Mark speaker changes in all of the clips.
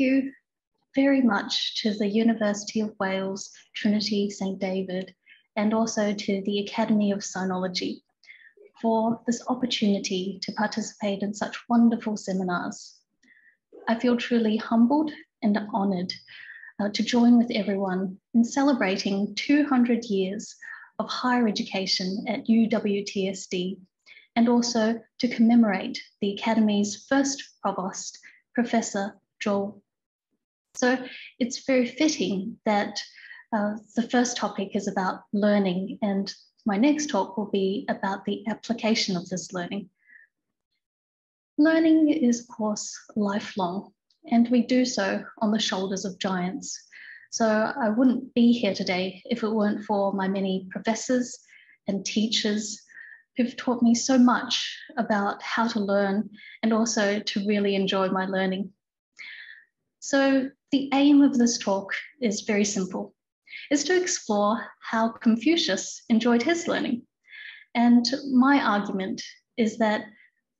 Speaker 1: you very much to the University of Wales, Trinity St. David, and also to the Academy of Sinology for this opportunity to participate in such wonderful seminars. I feel truly humbled and honoured to join with everyone in celebrating 200 years of higher education at UWTSD, and also to commemorate the Academy's first provost, Professor Joel. So it's very fitting that the first topic is about learning, and my next talk will be about the application of this learning. Learning is, of course, lifelong, and we do so on the shoulders of giants. So I wouldn't be here today if it weren't for my many professors and teachers who've taught me so much about how to learn and also to really enjoy my learning. So the aim of this talk is very simple. Is to explore how Confucius enjoyed his learning. And my argument is that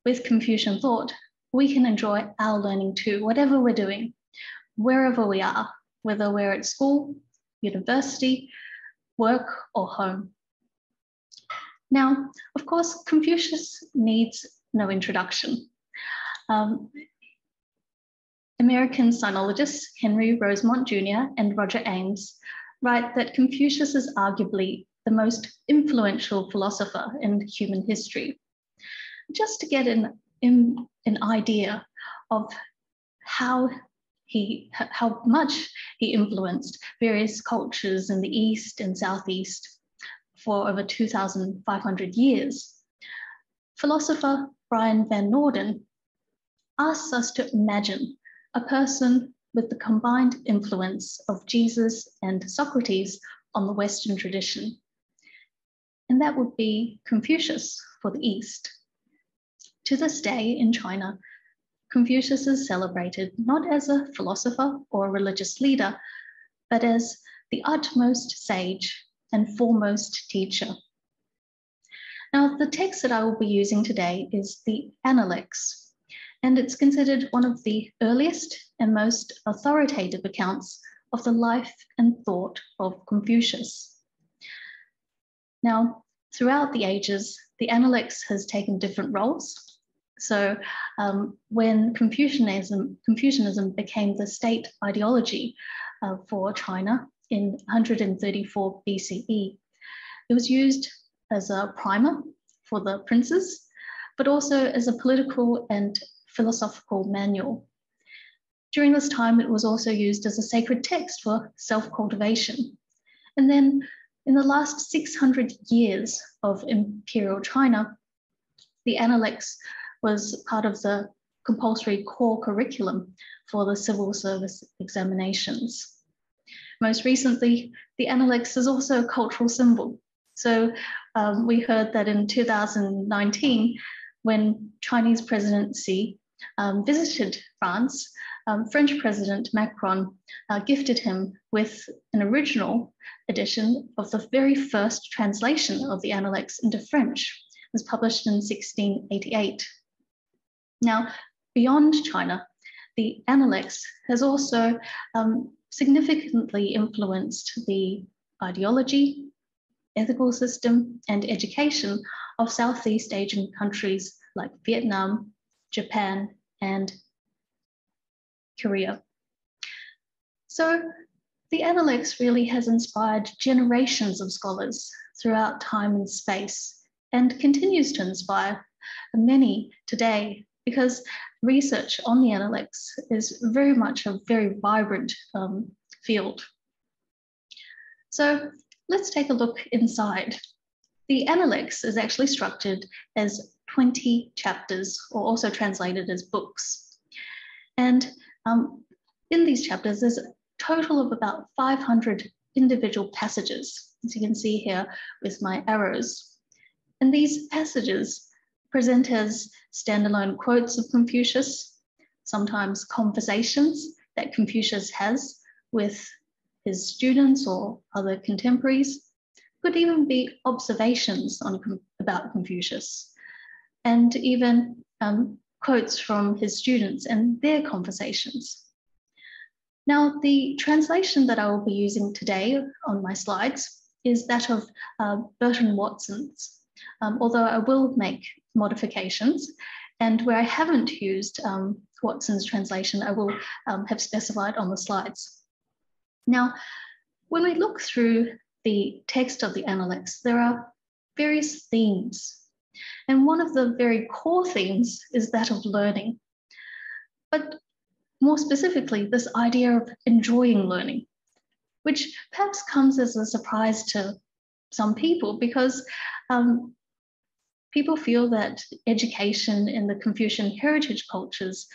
Speaker 1: with Confucian thought, we can enjoy our learning too, whatever we're doing, wherever we are, whether we're at school, university, work, or home. Now, of course, Confucius needs no introduction. American sinologists Henry Rosemont Jr. and Roger Ames write that Confucius is arguably the most influential philosopher in human history. Just to get an idea of how much he influenced various cultures in the East and Southeast for over 2,500 years, philosopher Brian Van Norden asks us to imagine a person with the combined influence of Jesus and Socrates on the Western tradition. And that would be Confucius for the East. To this day in China, Confucius is celebrated not as a philosopher or a religious leader, but as the utmost sage and foremost teacher. Now, the text that I will be using today is the Analects, and it's considered one of the earliest and most authoritative accounts of the life and thought of Confucius. Now, throughout the ages, the Analects has taken different roles. So when Confucianism became the state ideology for China in 134 BCE, it was used as a primer for the princes, but also as a political and philosophical manual. During this time, it was also used as a sacred text for self-cultivation. And then in the last 600 years of imperial China, the Analects was part of the compulsory core curriculum for the civil service examinations. Most recently, the Analects is also a cultural symbol. So we heard that in 2019, when Chinese President Xi visited France, French President Macron gifted him with an original edition of the very first translation of the Analects into French. It was published in 1688. Now, beyond China, the Analects has also significantly influenced the ideology, ethical system, and education of Southeast Asian countries like Vietnam, Japan, and Korea. So the Analects really has inspired generations of scholars throughout time and space, and continues to inspire many today, because research on the Analects is very much a very vibrant field. So let's take a look inside. The Analects is actually structured as 20 chapters, or also translated as books. And in these chapters, there's a total of about 500 individual passages, as you can see here with my arrows. And these passages present as standalone quotes of Confucius, sometimes conversations that Confucius has with his students or other contemporaries, could even be observations about Confucius, and even quotes from his students and their conversations. Now, the translation that I will be using today on my slides is that of Burton Watson's, although I will make modifications. And where I haven't used Watson's translation, I will have specified on the slides. Now, when we look through the text of the Analects, there are various themes. And one of the very core themes is that of learning. But more specifically, this idea of enjoying learning, which perhaps comes as a surprise to some people because people feel that education in the Confucian heritage cultures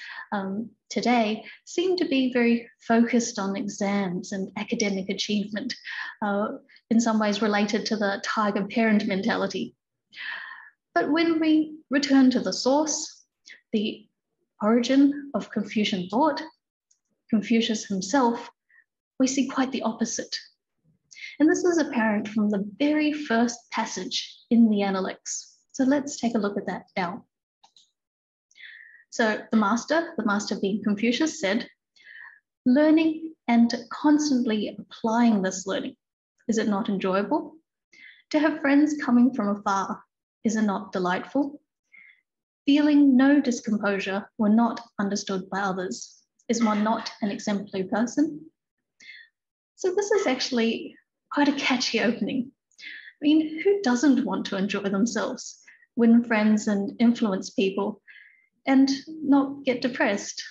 Speaker 1: today seem to be very focused on exams and academic achievement, in some ways related to the tiger parent mentality. But when we return to the source, the origin of Confucian thought, Confucius himself, we see quite the opposite. And this is apparent from the very first passage in the Analects. So let's take a look at that now. So the master being Confucius, said, learning and constantly applying this learning, is it not enjoyable? To have friends coming from afar, is it not delightful? Feeling no discomposure when not understood by others, is one not an exemplary person? So this is actually quite a catchy opening. I mean, who doesn't want to enjoy themselves, win friends and influence people, and not get depressed?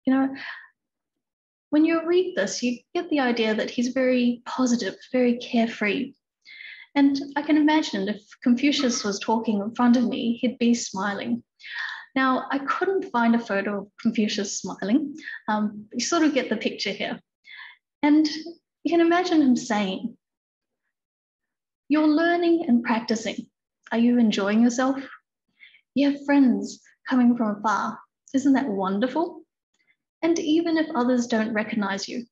Speaker 1: You know, when you read this, you get the idea that he's very positive, very carefree. And I can imagine if Confucius was talking in front of me, he'd be smiling. Now, I couldn't find a photo of Confucius smiling. You sort of get the picture here. And you can imagine him saying, you're learning and practicing. Are you enjoying yourself? You have friends coming from afar. Isn't that wonderful? And even if others don't recognize you,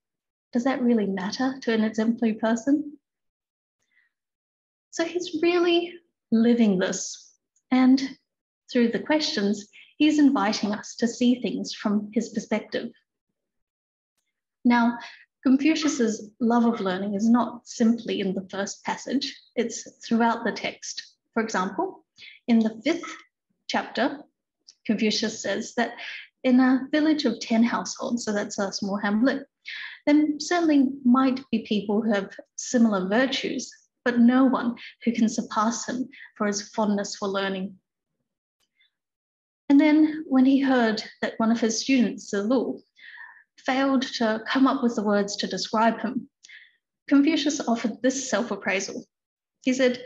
Speaker 1: does that really matter to an exemplary person? So he's really living this. And through the questions, he's inviting us to see things from his perspective. Now, Confucius's love of learning is not simply in the first passage, it's throughout the text. For example, in the 5th chapter, Confucius says that in a village of 10 households, so that's a small hamlet, then certainly might be people who have similar virtues, but no one who can surpass him for his fondness for learning. And then when he heard that one of his students, Zilu, failed to come up with the words to describe him, Confucius offered this self-appraisal. He said,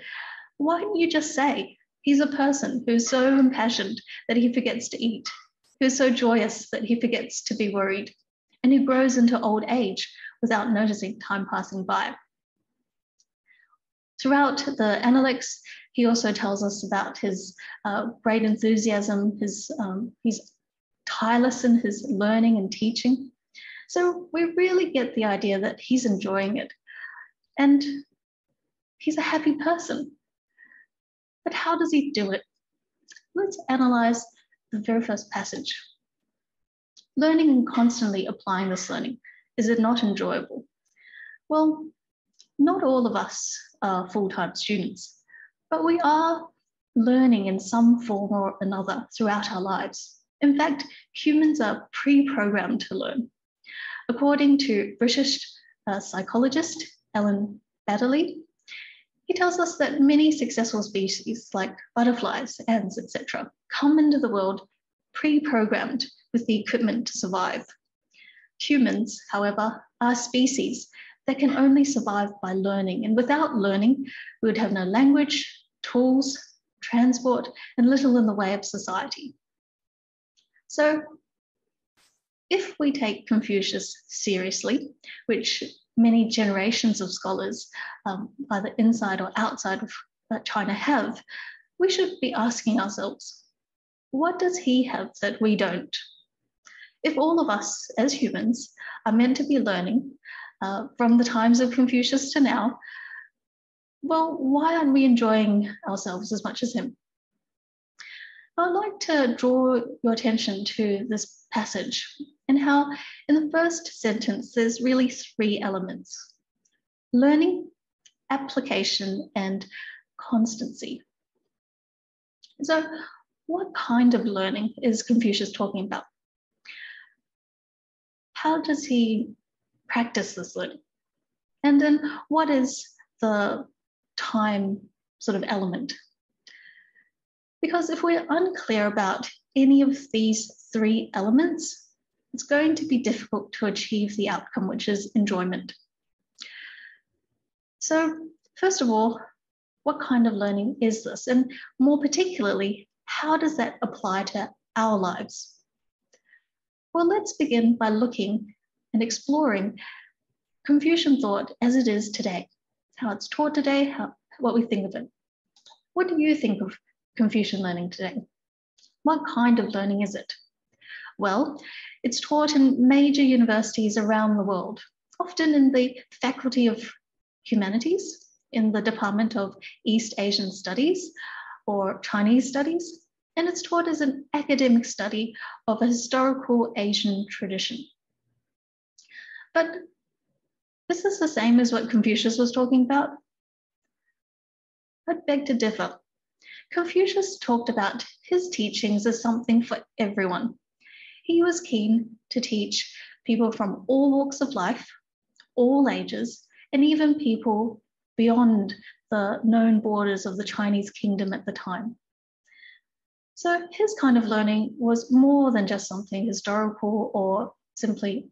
Speaker 1: why don't you just say he's a person who's so impassioned that he forgets to eat, who's so joyous that he forgets to be worried, and who grows into old age without noticing time passing by. Throughout the Analects, he also tells us about his great enthusiasm, he's tireless in his learning and teaching. So we really get the idea that he's enjoying it and he's a happy person. But how does he do it? Let's analyze the very first passage. Learning and constantly applying this learning, is it not enjoyable? Well, not all of us are full-time students, but we are learning in some form or another throughout our lives. In fact, humans are pre-programmed to learn. According to British psychologist Ellen Baddeley, he tells us that many successful species like butterflies, ants, etc., come into the world pre-programmed with the equipment to survive. Humans, however, are species that can only survive by learning, and without learning, we would have no language, tools, transport, and little in the way of society. So if we take Confucius seriously, which many generations of scholars, either inside or outside of China have, we should be asking ourselves, what does he have that we don't? If all of us as humans are meant to be learning from the times of Confucius to now, well, why aren't we enjoying ourselves as much as him? I'd like to draw your attention to this passage and how in the first sentence, there's really three elements: learning, application, and constancy. So what kind of learning is Confucius talking about? How does he practice this learning? And then what is the time sort of element? Because if we're unclear about any of these three elements, it's going to be difficult to achieve the outcome, which is enjoyment. So first of all, what kind of learning is this? And more particularly, how does that apply to our lives? Well, let's begin by looking and exploring Confucian thought as it is today, how it's taught today, what we think of it. What do you think of Confucian learning today? What kind of learning is it? Well, it's taught in major universities around the world, often in the Faculty of Humanities, in the Department of East Asian Studies or Chinese Studies, and it's taught as an academic study of a historical Asian tradition. But is this the same as what Confucius was talking about? I'd beg to differ. Confucius talked about his teachings as something for everyone. He was keen to teach people from all walks of life, all ages, and even people beyond the known borders of the Chinese kingdom at the time. So his kind of learning was more than just something historical or simply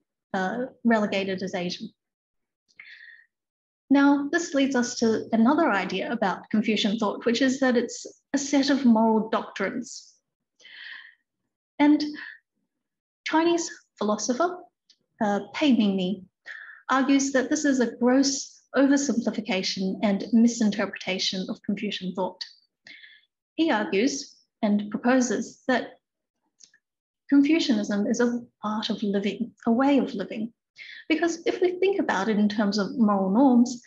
Speaker 1: relegated as Asian. Now, this leads us to another idea about Confucian thought, which is that it's a set of moral doctrines. And Chinese philosopher Pei Mingmi argues that this is a gross oversimplification and misinterpretation of Confucian thought. He argues and proposes that Confucianism is a art of living, a way of living. Because if we think about it in terms of moral norms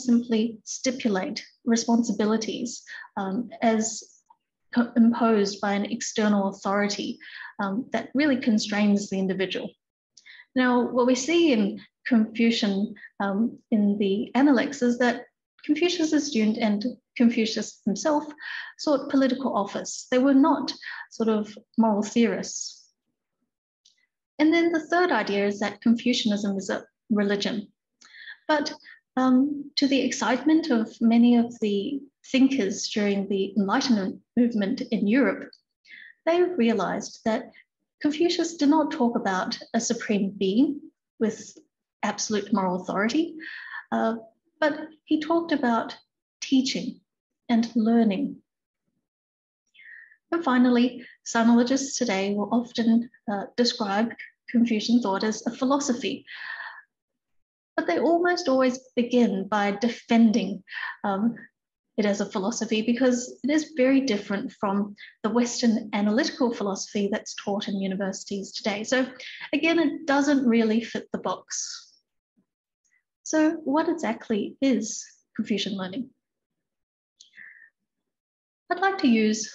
Speaker 1: simply stipulate responsibilities as imposed by an external authority that really constrains the individual. Now, what we see in Confucian in the Analects is that Confucius' student and Confucius himself sought political office. They were not sort of moral theorists. And then the third idea is that Confucianism is a religion. But to the excitement of many of the thinkers during the Enlightenment movement in Europe, they realized that Confucius did not talk about a supreme being with absolute moral authority, but he talked about teaching and learning. And finally, sinologists today will often describe Confucian thought as a philosophy, but they almost always begin by defending it as a philosophy because it is very different from the Western analytical philosophy that's taught in universities today. So again, it doesn't really fit the box. So what exactly is Confucian learning? I'd like to use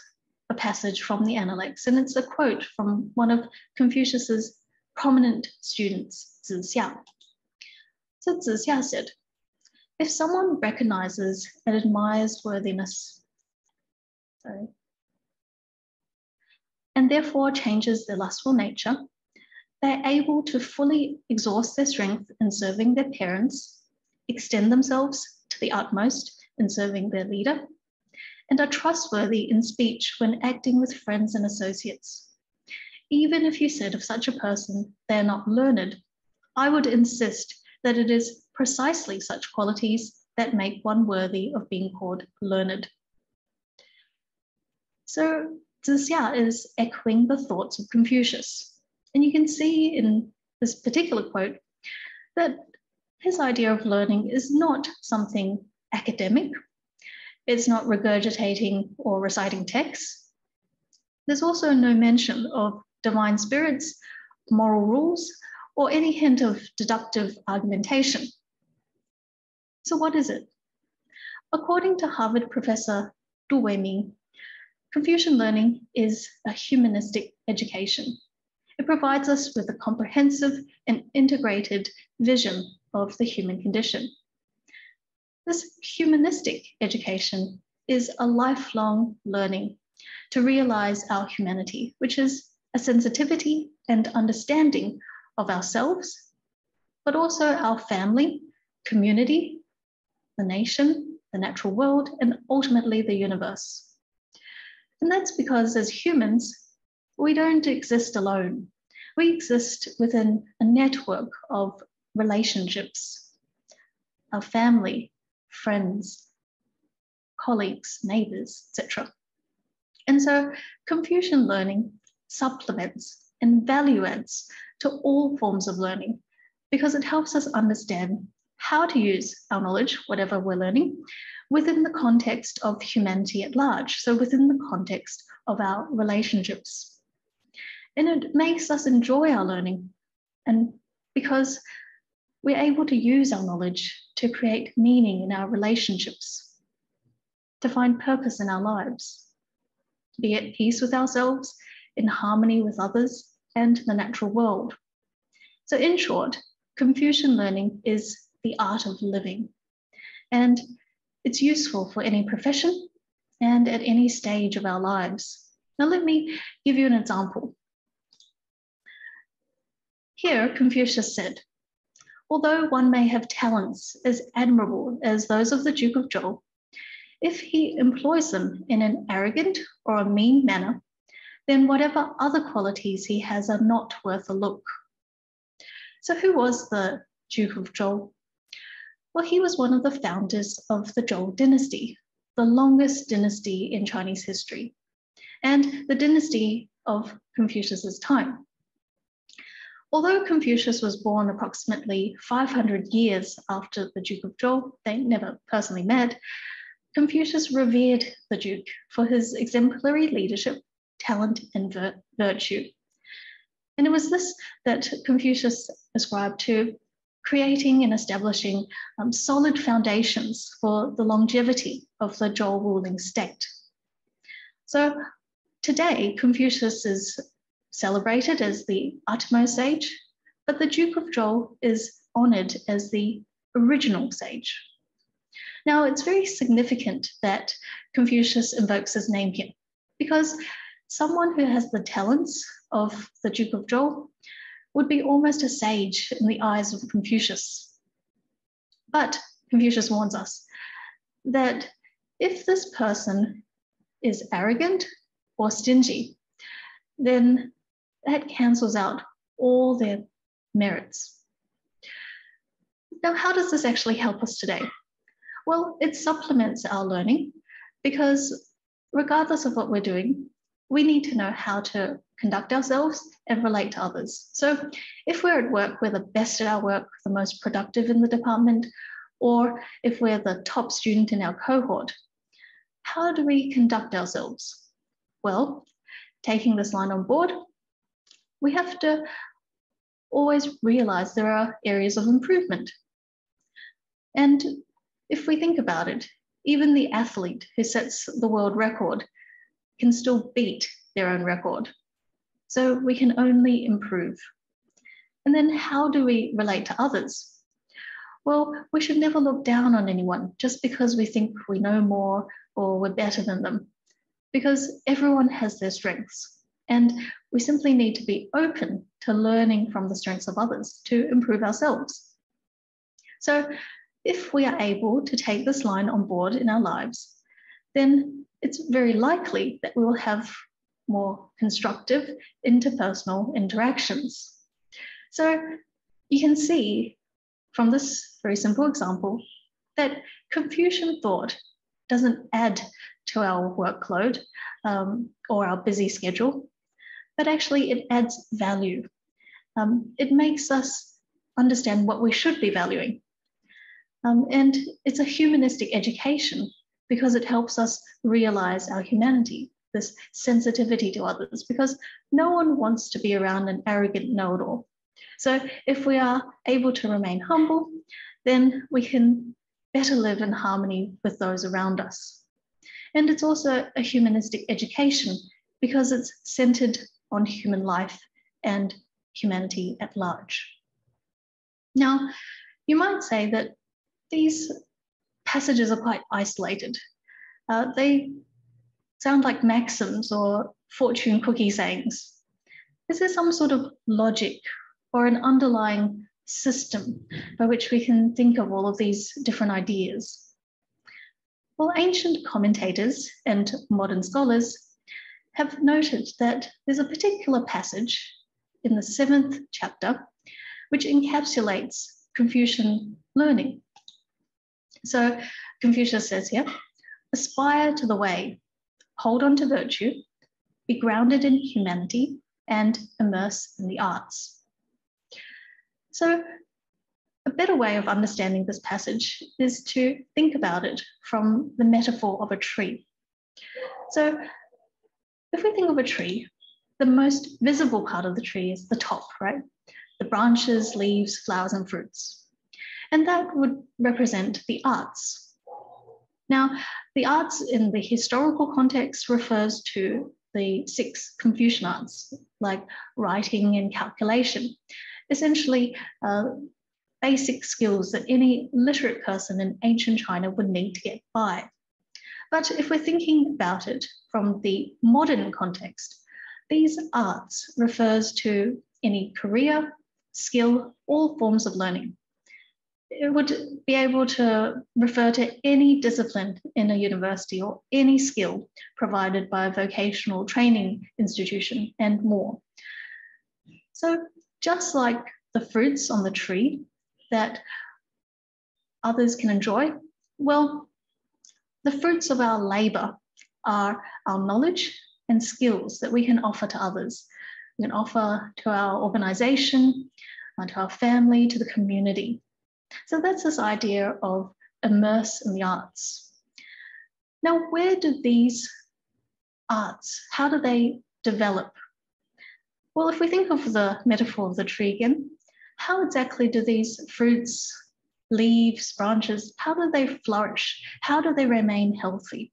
Speaker 1: a passage from the Analects, and it's a quote from one of Confucius's prominent students, Zixia. So Zixia said, if someone recognizes and admires worthiness, and therefore changes their lustful nature, they're able to fully exhaust their strength in serving their parents, extend themselves to the utmost in serving their leader, and are trustworthy in speech when acting with friends and associates. Even if you said of such a person they're not learned, I would insist that it is precisely such qualities that make one worthy of being called learned. So Zixia is echoing the thoughts of Confucius. And you can see in this particular quote that his idea of learning is not something academic. It's not regurgitating or reciting texts. There's also no mention of divine spirits, moral rules, or any hint of deductive argumentation. So what is it? According to Harvard professor Du Weiming, Confucian learning is a humanistic education. It provides us with a comprehensive and integrated vision of the human condition. This humanistic education is a lifelong learning to realize our humanity, which is a sensitivity and understanding of ourselves, but also our family, community, the nation, the natural world, and ultimately the universe. And that's because as humans, we don't exist alone. We exist within a network of relationships, our family, friends, colleagues, neighbors, etc. And so Confucian learning supplements and value adds to all forms of learning because it helps us understand how to use our knowledge, whatever we're learning, within the context of humanity at large, so within the context of our relationships. And it makes us enjoy our learning, and because we're able to use our knowledge to create meaning in our relationships, to find purpose in our lives, be at peace with ourselves, in harmony with others and the natural world. So in short, Confucian learning is the art of living, and it's useful for any profession and at any stage of our lives. Now let me give you an example. Here, Confucius said, although one may have talents as admirable as those of the Duke of Zhou, if he employs them in an arrogant or a mean manner, then whatever other qualities he has are not worth a look. So who was the Duke of Zhou? Well, he was one of the founders of the Zhou dynasty, the longest dynasty in Chinese history, and the dynasty of Confucius's time. Although Confucius was born approximately 500 years after the Duke of Zhou, they never personally met, Confucius revered the Duke for his exemplary leadership, talent, and virtue. And it was this that Confucius ascribed to creating and establishing solid foundations for the longevity of the Zhou ruling state. So today, Confucius is celebrated as the utmost sage, but the Duke of Zhou is honored as the original sage. Now, it's very significant that Confucius invokes his name here, because someone who has the talents of the Duke of Zhou would be almost a sage in the eyes of Confucius. But Confucius warns us that if this person is arrogant or stingy, then that cancels out all their merits. Now, how does this actually help us today? Well, it supplements our learning because regardless of what we're doing, we need to know how to conduct ourselves and relate to others. So if we're at work, we're the best at our work, the most productive in the department, or if we're the top student in our cohort, how do we conduct ourselves? Well, taking this line on board, we have to always realize there are areas of improvement. And if we think about it, even the athlete who sets the world record can still beat their own record. So we can only improve. And then how do we relate to others? Well, we should never look down on anyone just because we think we know more or we're better than them, because everyone has their strengths. And we simply need to be open to learning from the strengths of others to improve ourselves. So if we are able to take this line on board in our lives, then it's very likely that we will have more constructive interpersonal interactions. So you can see from this very simple example that Confucian thought doesn't add to our workload or our busy schedule, but actually it adds value. It makes us understand what we should be valuing. And it's a humanistic education because it helps us realize our humanity, this sensitivity to others, because no one wants to be around an arrogant know-it-all. So if we are able to remain humble, then we can better live in harmony with those around us. And it's also a humanistic education because it's centered on human life and humanity at large. Now, you might say that these passages are quite isolated. They sound like maxims or fortune cookie sayings. Is there some sort of logic or an underlying system by which we can think of all of these different ideas? Well, ancient commentators and modern scholars have noted that there's a particular passage in the 7th chapter which encapsulates Confucian learning. So Confucius says here, aspire to the way, hold on to virtue, be grounded in humanity, and immerse in the arts. So a better way of understanding this passage is to think about it from the metaphor of a tree. So if we think of a tree, the most visible part of the tree is the top, right? The branches, leaves, flowers, and fruits. And that would represent the arts. Now, the arts in the historical context refers to the 6 Confucian arts, like writing and calculation, essentially basic skills that any literate person in ancient China would need to get by. But if we're thinking about it from the modern context, these arts refers to any career, skill, all forms of learning. It would be able to refer to any discipline in a university or any skill provided by a vocational training institution and more. So just like the fruits on the tree that others can enjoy, well, the fruits of our labor are our knowledge and skills that we can offer to others. We can offer to our organization, to our family, to the community. So that's this idea of immerse in the arts. Now, where do these arts, how do they develop? Well, if we think of the metaphor of the tree again, how exactly do these fruits, leaves, branches, how do they flourish? How do they remain healthy?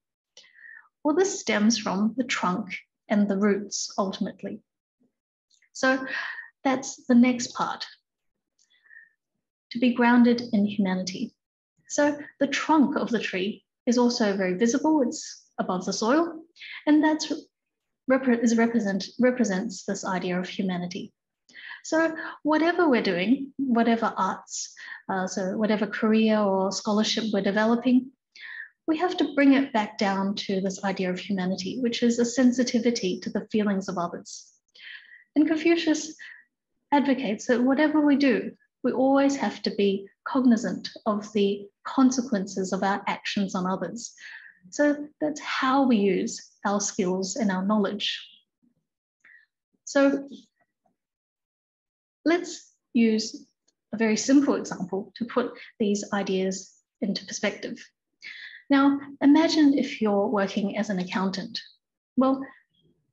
Speaker 1: Well, this stems from the trunk and the roots ultimately. So that's the next part, to be grounded in humanity. So the trunk of the tree is also very visible, it's above the soil, and that represents this idea of humanity. So whatever we're doing, whatever arts, so whatever career or scholarship we're developing, we have to bring it back down to this idea of humanity, which is a sensitivity to the feelings of others. And Confucius advocates that whatever we do, we always have to be cognizant of the consequences of our actions on others. So that's how we use our skills and our knowledge. So let's use a very simple example to put these ideas into perspective. Now, imagine if you're working as an accountant. Well,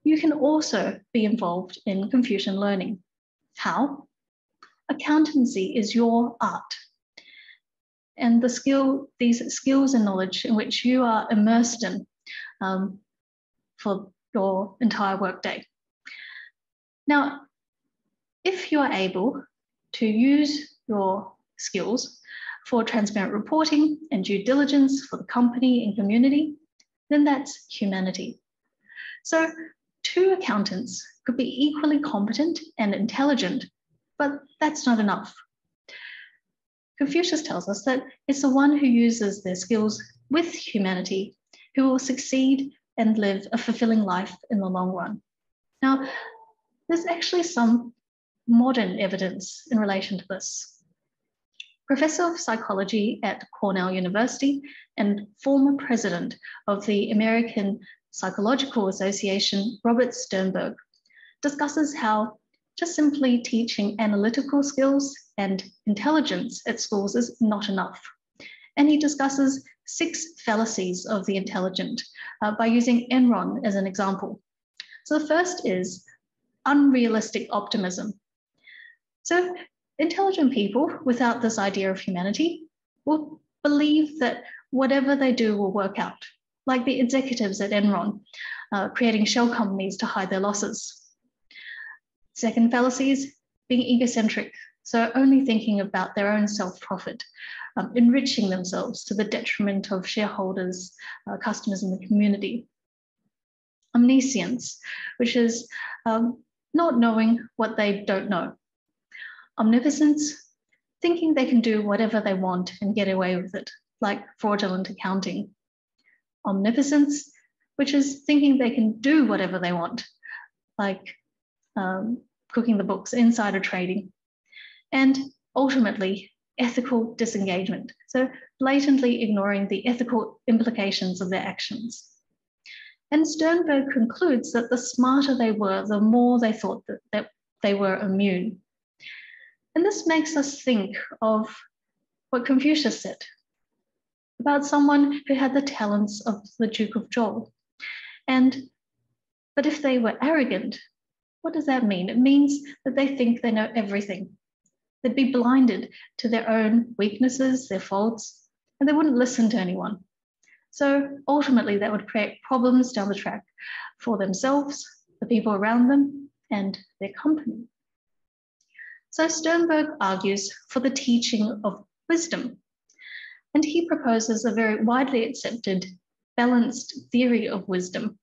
Speaker 1: you can also be involved in Confucian learning. How? Accountancy is your art. And these skills and knowledge in which you are immersed in for your entire workday. Now, if you're able to use your skills for transparent reporting and due diligence for the company and community, then that's humanity. So 2 accountants could be equally competent and intelligent, but that's not enough. Confucius tells us that it's the one who uses their skills with humanity who will succeed and live a fulfilling life in the long run. Now, there's actually some modern evidence in relation to this. Professor of psychology at Cornell University and former president of the American Psychological Association, Robert Sternberg, discusses how just simply teaching analytical skills and intelligence at schools is not enough. And he discusses 6 fallacies of the intelligent by using Enron as an example. So the first is unrealistic optimism. So intelligent people without this idea of humanity will believe that whatever they do will work out, like the executives at Enron, creating shell companies to hide their losses. Second fallacy is being egocentric, so only thinking about their own self-profit, enriching themselves to the detriment of shareholders, customers in the community. Omniscience, which is not knowing what they don't know. Omnipotence, thinking they can do whatever they want and get away with it, like fraudulent accounting. Omnipotence, which is thinking they can do whatever they want, like cooking the books, insider trading. And ultimately, ethical disengagement, so blatantly ignoring the ethical implications of their actions. And Sternberg concludes that the smarter they were, the more they thought that they were immune. And this makes us think of what Confucius said about someone who had the talents of the Duke of Zhou. But if they were arrogant, what does that mean? It means that they think they know everything. They'd be blinded to their own weaknesses, their faults, and they wouldn't listen to anyone. So ultimately, that would create problems down the track for themselves, the people around them, and their company. So Sternberg argues for the teaching of wisdom, and he proposes a very widely accepted, balanced theory of wisdom.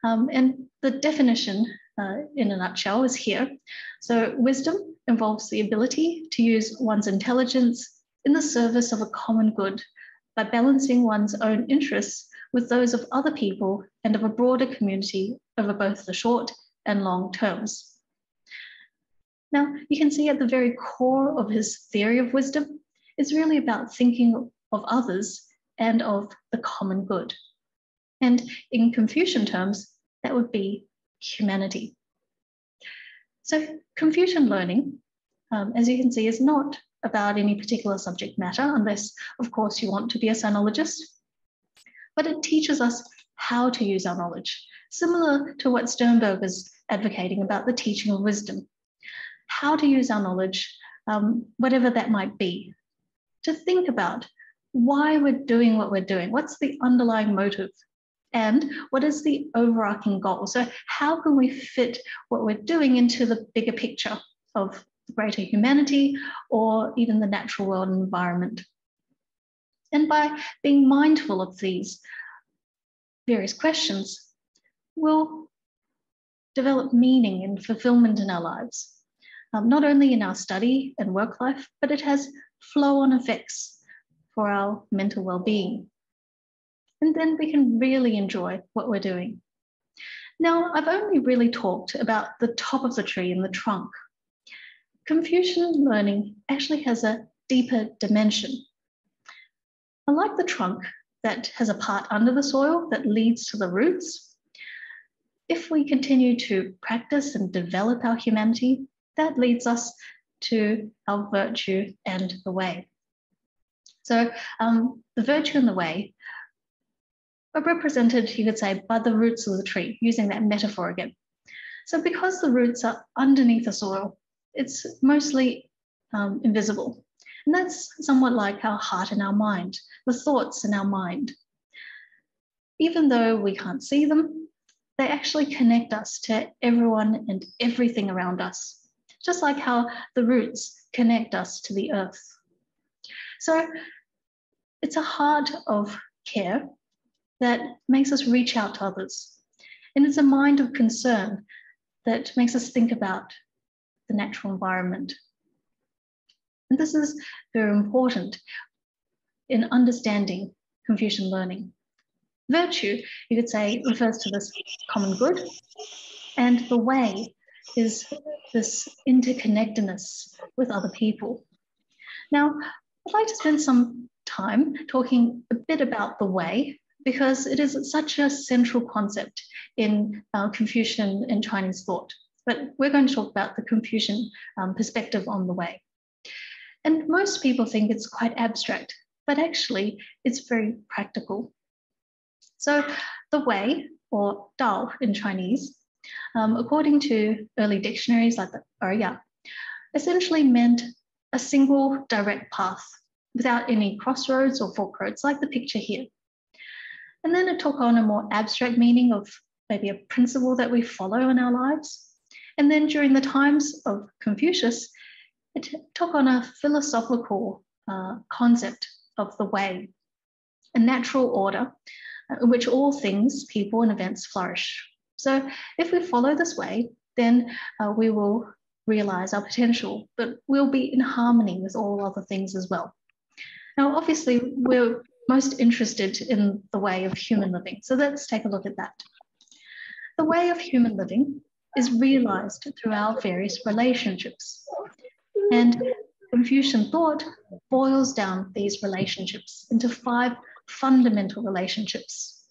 Speaker 1: And the definition, in a nutshell, is here. So wisdom involves the ability to use one's intelligence in the service of a common good by balancing one's own interests with those of other people and of a broader community over both the short and long terms. Now, you can see at the very core of his theory of wisdom is really about thinking of others and of the common good. And in Confucian terms, that would be humanity. So Confucian learning, as you can see, is not about any particular subject matter, unless, of course, you want to be a sinologist. But it teaches us how to use our knowledge, similar to what Sternberg is advocating about the teaching of wisdom. How to use our knowledge, whatever that might be, to think about why we're doing what we're doing, what's the underlying motive, and what is the overarching goal. So how can we fit what we're doing into the bigger picture of the greater humanity or even the natural world and environment? And by being mindful of these various questions, we'll develop meaning and fulfillment in our lives, not only in our study and work life, but it has flow-on effects for our mental well-being. And then we can really enjoy what we're doing. Now, I've only really talked about the top of the tree and the trunk. Confucian learning actually has a deeper dimension. Unlike the trunk that has a part under the soil that leads to the roots, if we continue to practice and develop our humanity, that leads us to our virtue and the way. So the virtue and the way are represented, you could say, by the roots of the tree, using that metaphor again. So because the roots are underneath the soil, it's mostly invisible. And that's somewhat like our heart and our mind, the thoughts in our mind. Even though we can't see them, they actually connect us to everyone and everything around us, just like how the roots connect us to the earth. So it's a heart of care that makes us reach out to others. And it's a mind of concern that makes us think about the natural environment. And this is very important in understanding Confucian learning. Virtue, you could say, refers to this common good, and the way is this interconnectedness with other people. Now, I'd like to spend some time talking a bit about the way, because it is such a central concept in Confucian and Chinese thought. But we're going to talk about the Confucian perspective on the way. And most people think it's quite abstract, but actually it's very practical. So the way, or Dao in Chinese, according to early dictionaries like the Erya, essentially meant a single direct path without any crossroads or fork roads like the picture here. And then it took on a more abstract meaning of maybe a principle that we follow in our lives. And then during the times of Confucius, it took on a philosophical concept of the way, a natural order in which all things, people, and events flourish. So if we follow this way, then we will realize our potential, but we'll be in harmony with all other things as well. Now, obviously, we're most interested in the way of human living. So let's take a look at that. The way of human living is realized through our various relationships. And Confucian thought boils down these relationships into 5 fundamental relationships: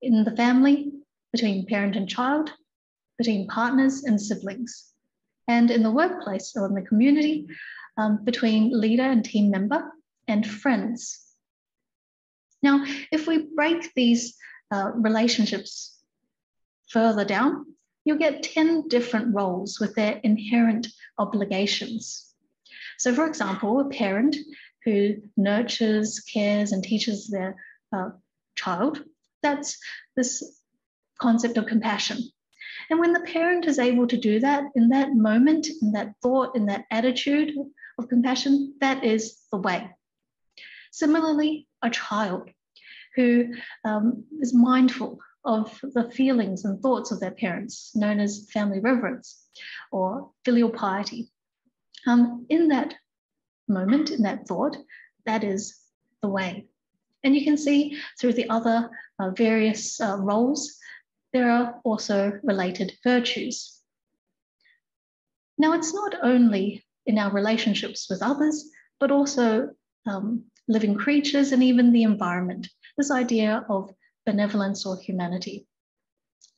Speaker 1: in the family, between parent and child, between partners and siblings, and in the workplace or in the community, between leader and team member, and friends. Now, if we break these relationships further down, you'll get 10 different roles with their inherent obligations. So, for example, a parent who nurtures, cares, and teaches their child, that's this concept of compassion. And when the parent is able to do that in that moment, in that thought, in that attitude of compassion, that is the way. Similarly, a child who is mindful of the feelings and thoughts of their parents, known as family reverence or filial piety. In that moment, in that thought, that is the way. And you can see through the other various roles, there are also related virtues. Now, it's not only in our relationships with others, but also living creatures and even the environment, this idea of benevolence or humanity.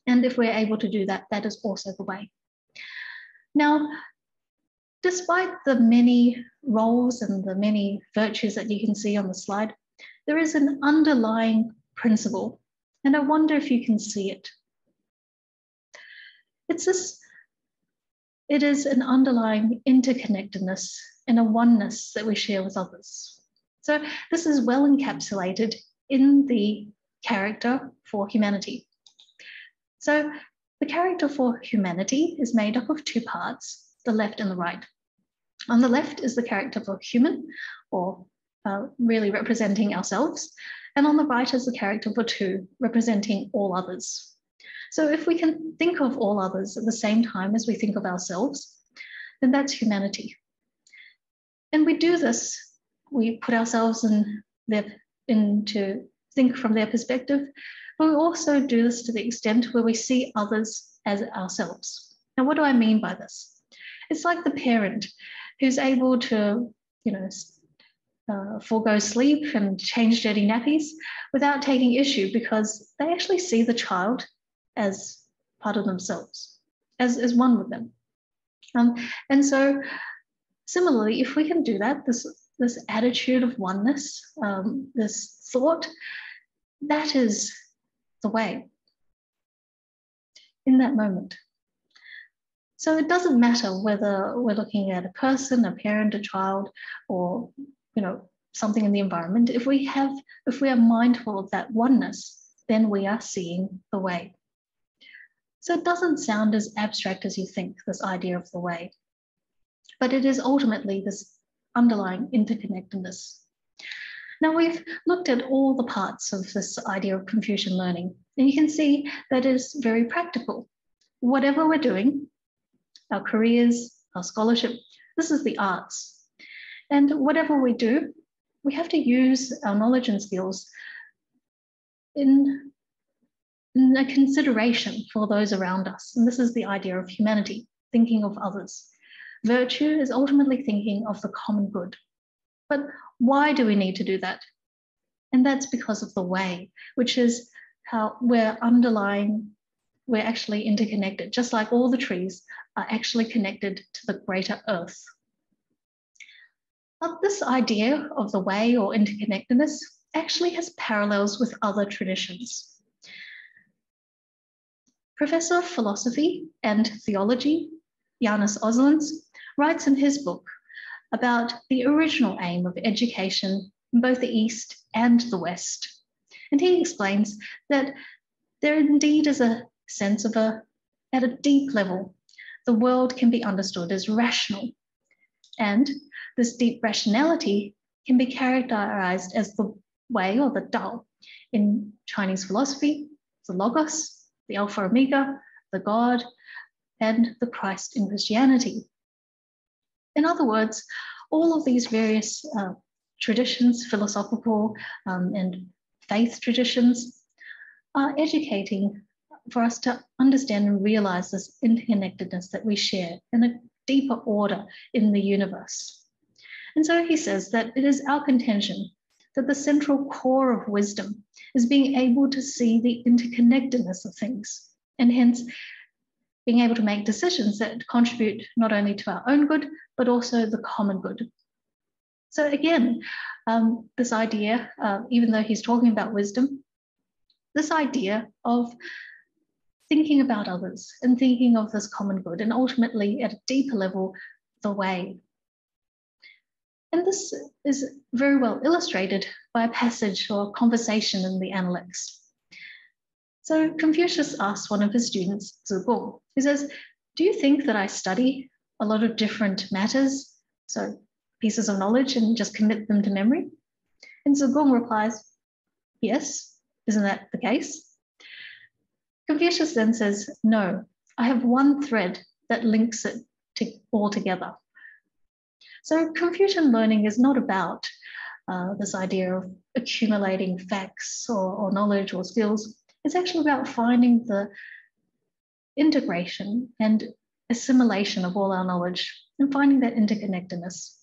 Speaker 1: And if we're able to do that, that is also the way. Now, despite the many roles and the many virtues that you can see on the slide, there is an underlying principle, and I wonder if you can see it. It is an underlying interconnectedness and a oneness that we share with others. So this is well encapsulated in the character for humanity. So the character for humanity is made up of 2 parts, the left and the right. On the left is the character for human, or really representing ourselves. And on the right is the character for 2, representing all others. So if we can think of all others at the same time as we think of ourselves, then that's humanity. And we do this, we put ourselves in to think from their perspective, but we also do this to the extent where we see others as ourselves. Now, what do I mean by this? It's like the parent who's able to, forego sleep and change dirty nappies without taking issue, because they actually see the child as part of themselves, as one with them. And so similarly, if we can do that, this attitude of oneness, this thought, that is the way in that moment. So it doesn't matter whether we're looking at a person, a parent, a child, or something in the environment. If we are mindful of that oneness, then we are seeing the way. So it doesn't sound as abstract as you think, this idea of the way, but it is ultimately this underlying interconnectedness. Now, we've looked at all the parts of this idea of Confucian learning, and you can see that it's very practical. Whatever we're doing, our careers, our scholarship, this is the arts. And whatever we do, we have to use our knowledge and skills in a consideration for those around us. And this is the idea of humanity, thinking of others. Virtue is ultimately thinking of the common good. But why do we need to do that? And that's because of the way, which is how we're actually interconnected, just like all the trees are actually connected to the greater earth. But this idea of the way or interconnectedness actually has parallels with other traditions. Professor of Philosophy and Theology, Janis Oslins, writes in his book about the original aim of education in both the East and the West. And he explains that there indeed is a sense of at a deep level, the world can be understood as rational. And this deep rationality can be characterized as the way, or the Tao, in Chinese philosophy, the Logos, the Alpha Omega, the God, and the Christ in Christianity. In other words, all of these various traditions, philosophical and faith traditions, are educating for us to understand and realize this interconnectedness that we share in a deeper order in the universe. And so he says that it is our contention that the central core of wisdom is being able to see the interconnectedness of things, and hence being able to make decisions that contribute not only to our own good, but also the common good. So again, this idea, even though he's talking about wisdom, this idea of thinking about others and thinking of this common good, and ultimately at a deeper level, the way. And this is very well illustrated by a passage or conversation in the Analects. So Confucius asked one of his students, Zigong, he says, "Do you think that I study a lot of different matters, so pieces of knowledge, and just commit them to memory?" And Zigong replies, "Yes, isn't that the case?" Confucius then says, "No, I have one thread that links it all together." So Confucian learning is not about this idea of accumulating facts or knowledge or skills. It's actually about finding the integration and assimilation of all our knowledge and finding that interconnectedness.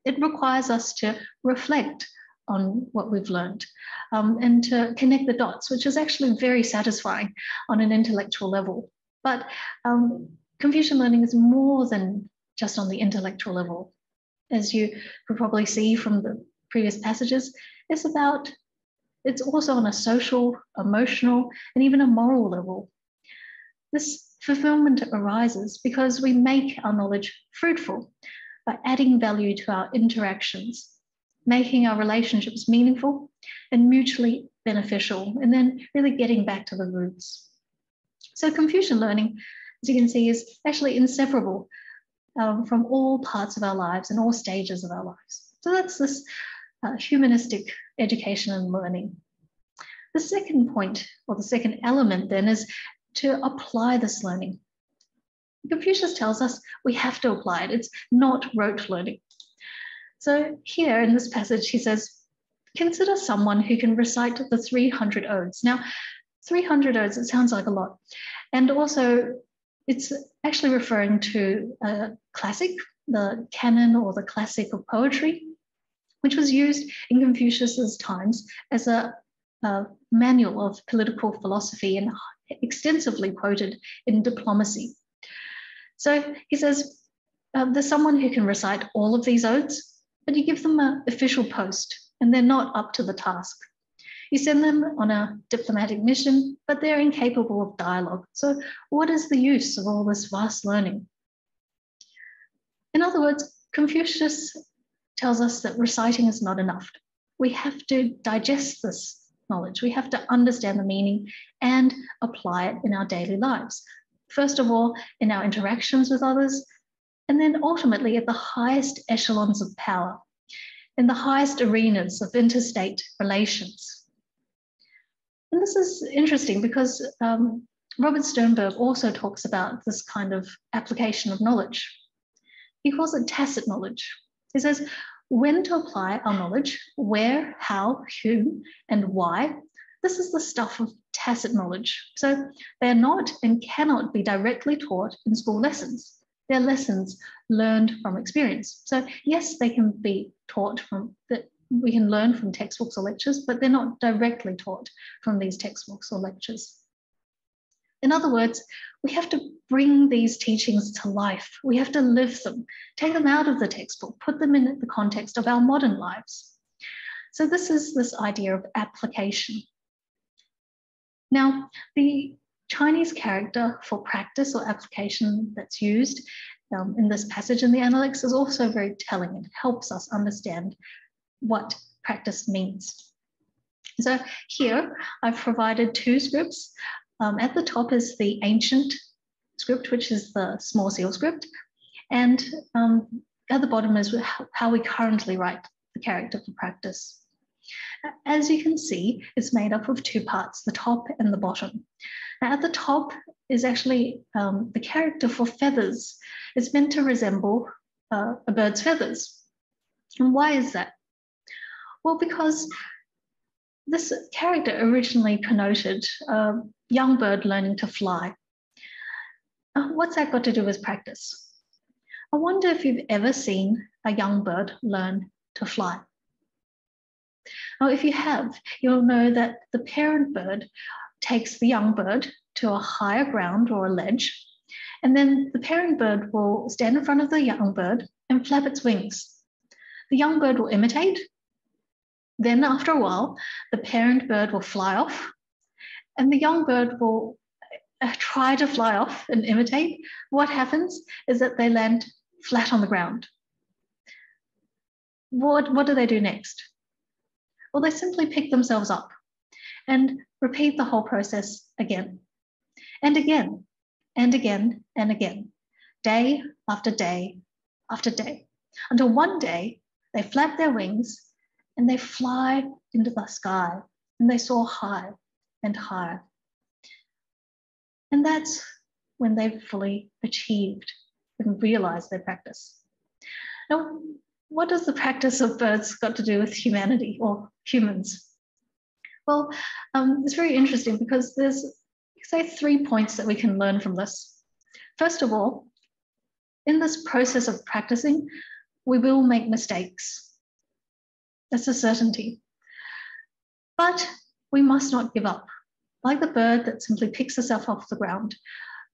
Speaker 1: It requires us to reflect on what we've learned and to connect the dots, which is actually very satisfying on an intellectual level. But Confucian learning is more than just on the intellectual level. As you could probably see from the previous passages, it's also on a social, emotional, and even a moral level. This fulfillment arises because we make our knowledge fruitful by adding value to our interactions, making our relationships meaningful and mutually beneficial, and then really getting back to the roots. So Confucian learning, as you can see, is actually inseparable from all parts of our lives and all stages of our lives. So that's this humanistic education and learning. The second point, or the second element then, is to apply this learning. Confucius tells us we have to apply it. It's not rote learning. So here in this passage, he says, consider someone who can recite the 300 odes. Now, 300 odes, it sounds like a lot. And also, it's actually referring to a classic, the canon or the classic of poetry, which was used in Confucius's times as a manual of political philosophy and extensively quoted in diplomacy. So he says, there's someone who can recite all of these odes, but you give them an official post and they're not up to the task. You send them on a diplomatic mission, but they're incapable of dialogue. So what is the use of all this vast learning? In other words, Confucius tells us that reciting is not enough. We have to digest this knowledge. We have to understand the meaning and apply it in our daily lives. First of all, in our interactions with others, and then ultimately at the highest echelons of power, in the highest arenas of interstate relations. And this is interesting because Robert Sternberg also talks about this kind of application of knowledge. He calls it tacit knowledge. He says, when to apply our knowledge, where, how, whom, and why, this is the stuff of tacit knowledge. So they're not and cannot be directly taught in school lessons. They're lessons learned from experience. So yes, they can be taught we can learn from textbooks or lectures, but they're not directly taught from these textbooks or lectures. In other words, we have to bring these teachings to life. We have to live them, take them out of the textbook, put them in the context of our modern lives. So this is this idea of application. Now, the Chinese character for practice or application that's used in this passage in the Analects is also very telling. It helps us understand what practice means. So here I've provided two scripts. At the top is the ancient script, which is the small seal script. And at the bottom is how we currently write the character for practice. As you can see, it's made up of two parts, the top and the bottom. Now, at the top is actually the character for feathers. It's meant to resemble a bird's feathers. And why is that? Well, because this character originally connoted a young bird learning to fly. What's that got to do with practice? I wonder if you've ever seen a young bird learn to fly. Now, if you have, you'll know that the parent bird takes the young bird to a higher ground or a ledge, and then the parent bird will stand in front of the young bird and flap its wings. The young bird will imitate. Then after a while, the parent bird will fly off, and the young bird will try to fly off and imitate. What happens is that they land flat on the ground. What do they do next? Well, they simply pick themselves up and repeat the whole process again and again and again and again, day after day after day, until one day they flap their wings and they fly into the sky and they soar high and higher. And that's when they've fully achieved and realized their practice. Now, what does the practice of birds got to do with humanity or humans? Well, it's very interesting because there's, say, 3 points that we can learn from this. First of all, in this process of practicing, we will make mistakes. That's a certainty. But we must not give up. Like the bird that simply picks itself off the ground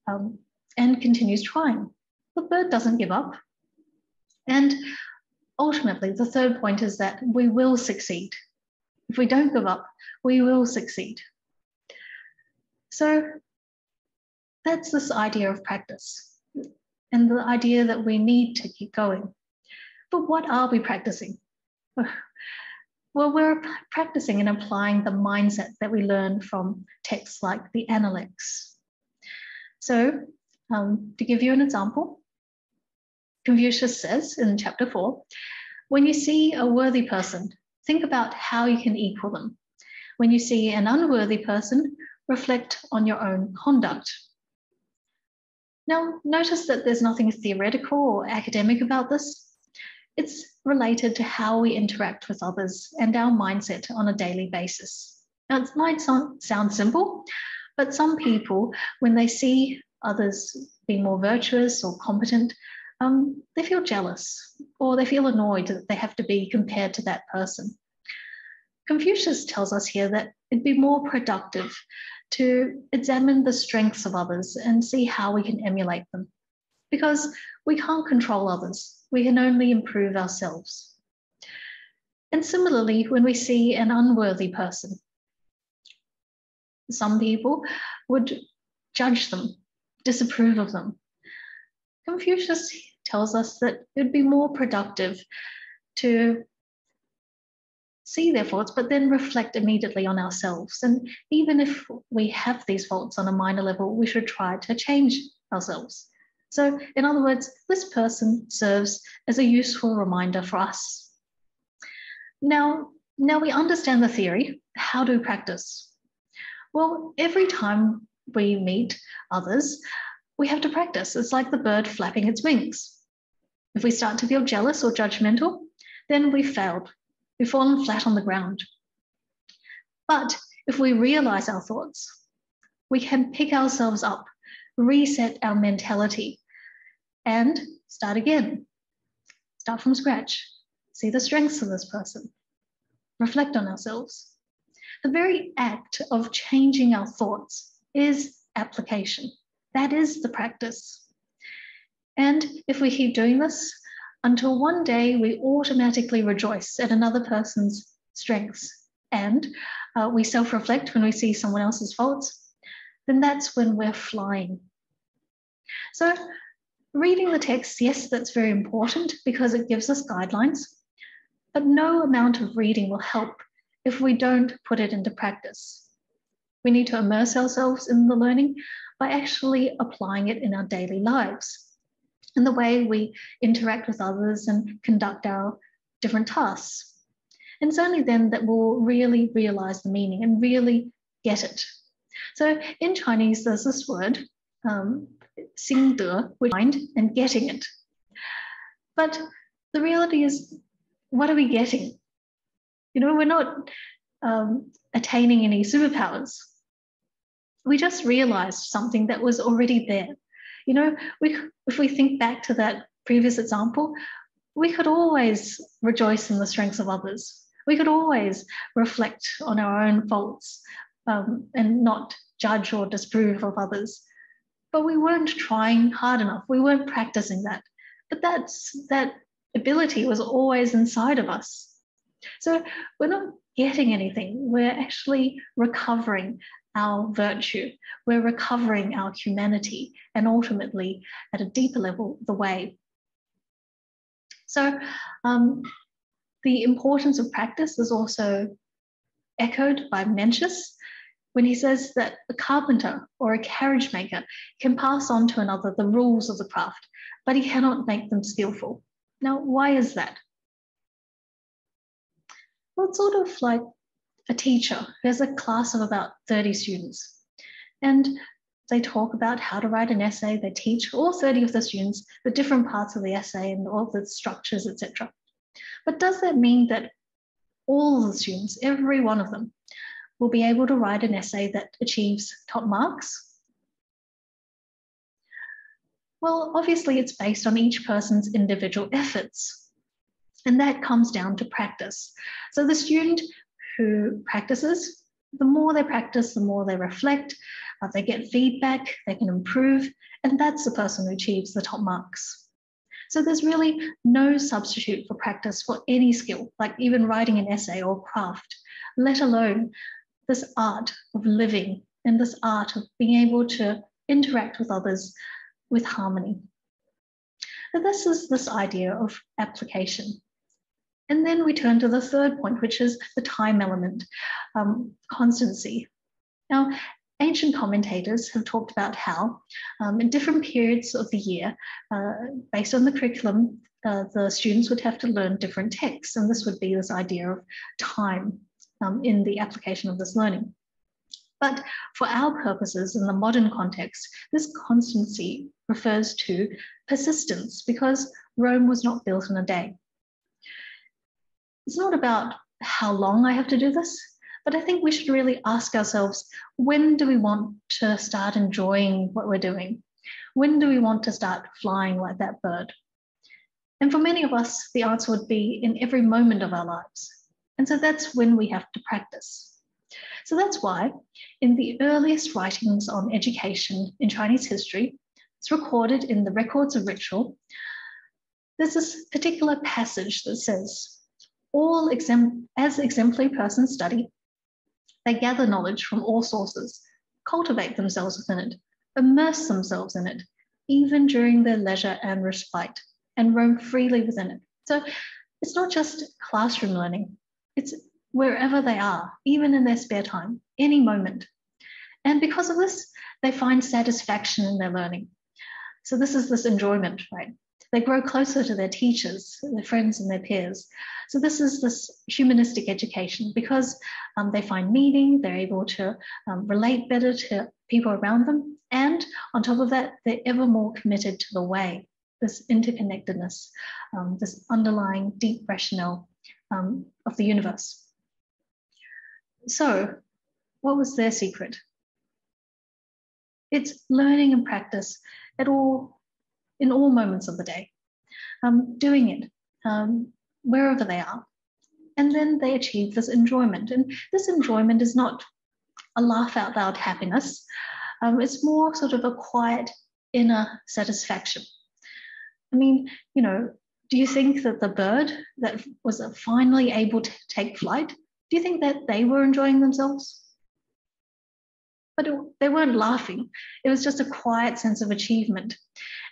Speaker 1: and continues trying. The bird doesn't give up. And ultimately, the third point is that we will succeed. If we don't give up, we will succeed. So that's this idea of practice and the idea that we need to keep going. But what are we practicing? Well, we're practicing and applying the mindset that we learn from texts like the Analects. So to give you an example, Confucius says in chapter 4, when you see a worthy person, think about how you can equal them. When you see an unworthy person, reflect on your own conduct. Now, notice that there's nothing theoretical or academic about this. It's related to how we interact with others and our mindset on a daily basis. Now, it might sound simple, but some people, when they see others being more virtuous or competent, they feel jealous or they feel annoyed that they have to be compared to that person. Confucius tells us here that it'd be more productive to examine the strengths of others and see how we can emulate them, because we can't control others. We can only improve ourselves. And similarly, when we see an unworthy person, some people would judge them, disapprove of them. Confucius tells us that it would be more productive to see their faults, but then reflect immediately on ourselves. And even if we have these faults on a minor level, we should try to change ourselves. So in other words, this person serves as a useful reminder for us. Now we understand the theory. How do we practice? Well, every time we meet others, we have to practice. It's like the bird flapping its wings. If we start to feel jealous or judgmental, then we've failed. We've fallen flat on the ground. But if we realize our thoughts, we can pick ourselves up, reset our mentality, and start again. Start from scratch. See the strengths of this person. Reflect on ourselves. The very act of changing our thoughts is application. That is the practice. And if we keep doing this until one day we automatically rejoice at another person's strengths and we self-reflect when we see someone else's faults, then that's when we're flying. So reading the text, yes, that's very important because it gives us guidelines, but no amount of reading will help if we don't put it into practice. We need to immerse ourselves in the learning by actually applying it in our daily lives, in the way we interact with others and conduct our different tasks. And it's only then that we'll really realize the meaning and really get it. So in Chinese, there's this word, 心得, which is mind and getting it. But the reality is, what are we getting? You know, we're not attaining any superpowers. We just realized something that was already there. You know, if we think back to that previous example, we could always rejoice in the strengths of others. We could always reflect on our own faults and not judge or disapprove of others. But we weren't trying hard enough. We weren't practicing that. But that ability was always inside of us. So we're not getting anything. We're actually recovering our virtue. We're recovering our humanity, and ultimately, at a deeper level, the way. So the importance of practice is also echoed by Mencius when he says that a carpenter or a carriage maker can pass on to another the rules of the craft, but he cannot make them skillful. Now, why is that? Well, it's sort of like a teacher who has a class of about 30 students, and they talk about how to write an essay. They teach all 30 of the students the different parts of the essay and all the structures, etc. But does that mean that all the students, every one of them, will be able to write an essay that achieves top marks? Well, obviously it's based on each person's individual efforts, and that comes down to practice. So the student who practices, the more they practice, the more they reflect, they get feedback, they can improve, and that's the person who achieves the top marks. So there's really no substitute for practice for any skill, like even writing an essay or craft, let alone this art of living and this art of being able to interact with others with harmony. And this is this idea of application. And then we turn to the third point, which is the time element, constancy. Now, ancient commentators have talked about how in different periods of the year, based on the curriculum, the students would have to learn different texts. And this would be this idea of time in the application of this learning. But for our purposes in the modern context, this constancy refers to persistence, because Rome was not built in a day. It's not about how long I have to do this, but I think we should really ask ourselves, when do we want to start enjoying what we're doing? When do we want to start flying like that bird? And for many of us, the answer would be in every moment of our lives. And so that's when we have to practice. So that's why in the earliest writings on education in Chinese history, it's recorded in the Records of Ritual, there's this particular passage that says, as exemplary persons study, they gather knowledge from all sources, cultivate themselves within it, immerse themselves in it, even during their leisure and respite, and roam freely within it. So it's not just classroom learning, it's wherever they are, even in their spare time, any moment. And because of this, they find satisfaction in their learning. So this is this enjoyment, right? They grow closer to their teachers, their friends and their peers. So this is this humanistic education, because they find meaning, they're able to relate better to people around them. And on top of that, they're ever more committed to the way, this interconnectedness, this underlying deep rationale of the universe. So what was their secret? It's learning and practice in all moments of the day, doing it wherever they are. And then they achieve this enjoyment. And this enjoyment is not a laugh out loud happiness. It's more sort of a quiet inner satisfaction. I mean, you know, do you think that the bird that was finally able to take flight, do you think that they were enjoying themselves? But they weren't laughing. It was just a quiet sense of achievement.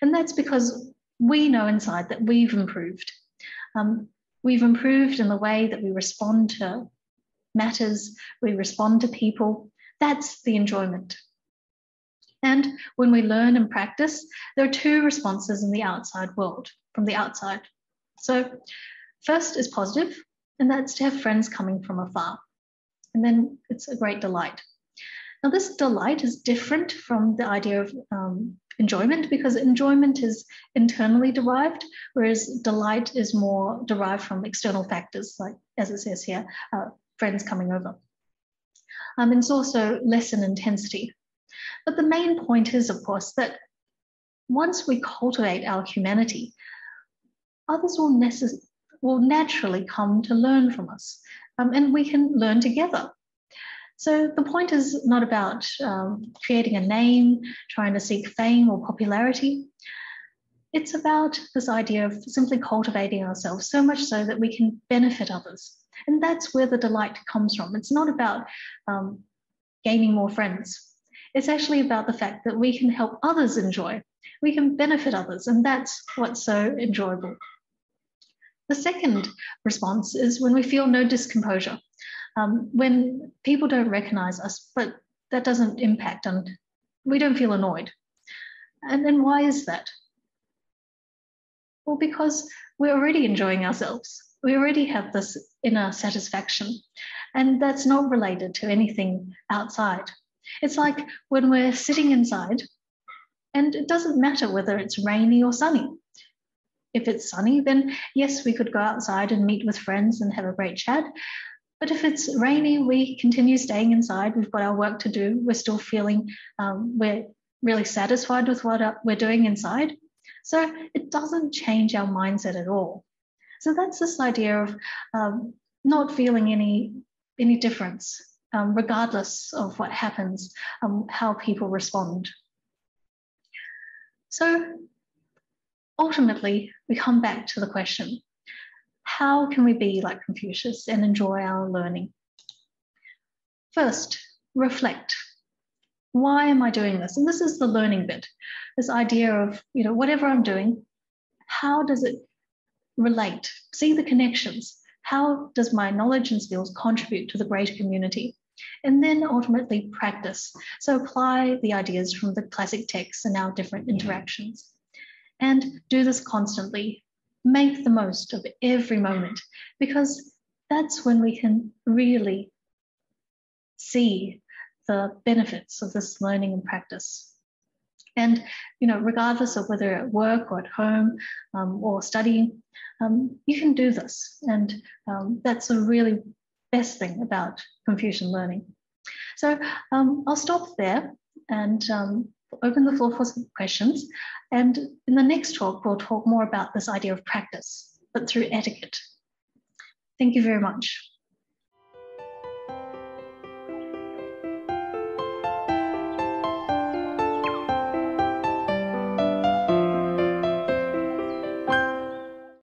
Speaker 1: And that's because we know inside that we've improved. We've improved in the way that we respond to matters, we respond to people. That's the enjoyment. And when we learn and practice, there are two responses in the outside world, from the outside. So first is positive, and that's to have friends coming from afar. And then it's a great delight. Now, this delight is different from the idea of enjoyment, because enjoyment is internally derived, whereas delight is more derived from external factors, like, as it says here, friends coming over. And it's also less in intensity. But the main point is, of course, that once we cultivate our humanity, others will naturally come to learn from us, and we can learn together. So the point is not about creating a name, trying to seek fame or popularity. It's about this idea of simply cultivating ourselves so much so that we can benefit others. And that's where the delight comes from. It's not about gaining more friends. It's actually about the fact that we can help others enjoy. We can benefit others, and that's what's so enjoyable. The second response is when we feel no discomposure. When people don't recognize us, but that doesn't impact, and we don't feel annoyed. And then why is that? Well, because we're already enjoying ourselves. We already have this inner satisfaction, and that's not related to anything outside. It's like when we're sitting inside, and it doesn't matter whether it's rainy or sunny. If it's sunny, then yes, we could go outside and meet with friends and have a great chat. But if it's rainy, we continue staying inside. We've got our work to do. We're still feeling we're really satisfied with what we're doing inside. So it doesn't change our mindset at all. So that's this idea of not feeling any difference, regardless of what happens, how people respond. So ultimately, we come back to the question, how can we be like Confucius and enjoy our learning? First, reflect. Why am I doing this? And this is the learning bit, this idea of, whatever I'm doing, how does it relate? See the connections. How does my knowledge and skills contribute to the greater community? And then ultimately practice. So apply the ideas from the classic texts and our different interactions. And do this constantly. Make the most of every moment, because that's when we can really see the benefits of this learning and practice. And, regardless of whether at work or at home or studying, you can do this. And that's a really best thing about Confucian learning. So I'll stop there and open the floor for some questions. And in the next talk, we'll talk more about this idea of practice, but through etiquette. Thank you very much.